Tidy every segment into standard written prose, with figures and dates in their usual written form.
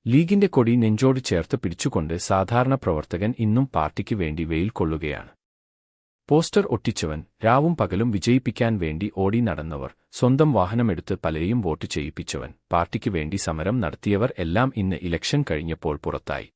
ലീഗിന്റെ കൊടി നെഞ്ചോട് ചേർത്ത് പിടിച്ചുകൊണ്ട് സാധാരണ പ്രവർത്തകൻ ഇന്നും പാർട്ടിക്ക് വേണ്ടി വെയിൽ കൊള്ളുകയാണ്. പോസ്റ്റർ ഒട്ടിച്ചവൻ, രാവും പകലും വിജയിപ്പിക്കാൻ വേണ്ടി ഓടി നടന്നവർ, സ്വന്തം വാഹനമെടുത്ത് പലരെയും വോട്ട് ചെയ്യിപ്പിച്ചവൻ, പാർട്ടിക്ക് വേണ്ടി സമരം നടത്തിയവർ എല്ലാം ഇന്ന് ഇലക്ഷൻ കഴിഞ്ഞപ്പോൾ പുറത്തായി.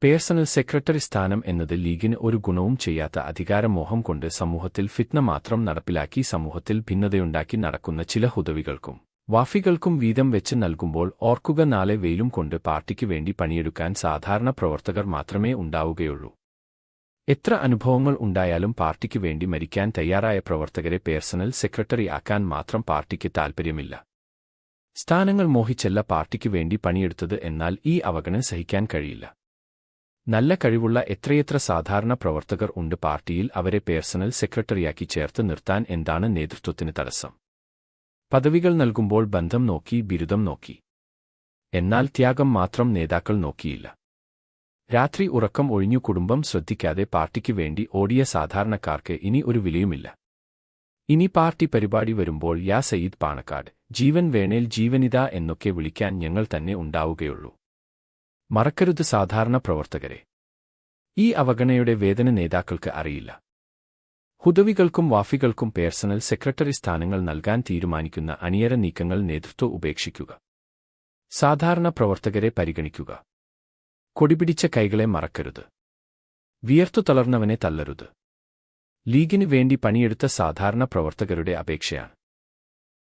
പേഴ്സണൽ സെക്രട്ടറി സ്ഥാനം എന്നത് ലീഗിന് ഒരു ഗുണവും ചെയ്യാത്ത അധികാരമോഹം കൊണ്ട് സമൂഹത്തിൽ ഫിത്ന മാത്രം നടപ്പിലാക്കി സമൂഹത്തിൽ ഭിന്നതയുണ്ടാക്കി നടക്കുന്ന ചില ഹുദവികൾക്കും വാഫികൾക്കും വീതം വെച്ച് നൽകുമ്പോൾ ഓർക്കുക, നാളെ വെയിലും കൊണ്ട് പാർട്ടിക്ക് വേണ്ടി പണിയെടുക്കാൻ സാധാരണ പ്രവർത്തകർ മാത്രമേ ഉണ്ടാവുകയുള്ളൂ. എത്ര അനുഭവങ്ങൾ ഉണ്ടായാലും പാർട്ടിക്ക് വേണ്ടി മരിക്കാൻ തയ്യാറായ പ്രവർത്തകരെ പേഴ്സണൽ സെക്രട്ടറി ആക്കാൻ മാത്രം പാർട്ടിക്ക് താൽപ്പര്യമില്ല. സ്ഥാനങ്ങൾ മോഹിച്ചല്ല പാർട്ടിക്ക് വേണ്ടി പണിയെടുത്തത്. എന്നാൽ ഈ അവഗണന സഹിക്കാൻ കഴിയില്ല. നല്ല കഴിവുള്ള എത്രയെത്ര സാധാരണ പ്രവർത്തകർ ഉണ്ട് പാർട്ടിയിൽ. അവരെ പേഴ്സണൽ സെക്രട്ടറിയാക്കി ചേർത്ത് നിർത്താൻ എന്താണ് നേതൃത്വത്തിന് തടസ്സം? പദവികൾ നൽകുമ്പോൾ ബന്ധം നോക്കി, ബിരുദം നോക്കി. എന്നാൽ ത്യാഗം മാത്രം നേതാക്കൾ നോക്കിയില്ല. രാത്രി ഉറക്കം ഒഴിഞ്ഞു കുടുംബം ശ്രദ്ധിക്കാതെ പാർട്ടിക്ക് വേണ്ടി ഓടിയ സാധാരണക്കാർക്ക് ഇനി ഒരു വിലയുമില്ല. ഇനി പാർട്ടി പരിപാടി വരുമ്പോൾ യാ സയ്യിദ് പാണക്കാട്, ജീവൻ വേണേൽ ജീവനിതാ എന്നൊക്കെ വിളിക്കാൻ ഞങ്ങൾ തന്നെ ഉണ്ടാവുകയുള്ളൂ. മറക്കരുത് സാധാരണ പ്രവർത്തകരെ. ഈ അവഗണനയുടെ വേദന നേതാക്കൾക്ക് അറിയില്ല. ഹുദവികൾക്കും വാഫികൾക്കും പേഴ്സണൽ സെക്രട്ടറി സ്ഥാനങ്ങൾ നൽകാൻ തീരുമാനിക്കുന്ന അണിയറ നീക്കങ്ങൾ നേതൃത്വം ഉപേക്ഷിക്കുക. സാധാരണ പ്രവർത്തകരെ പരിഗണിക്കുക. കൊടിപിടിച്ച കൈകളെ മറക്കരുത്. വിയർത്തു തളർന്നവനെ തള്ളരുത്. ലീഗിന് വേണ്ടി പണിയെടുത്ത സാധാരണ പ്രവർത്തകരുടെ അപേക്ഷയാണ്.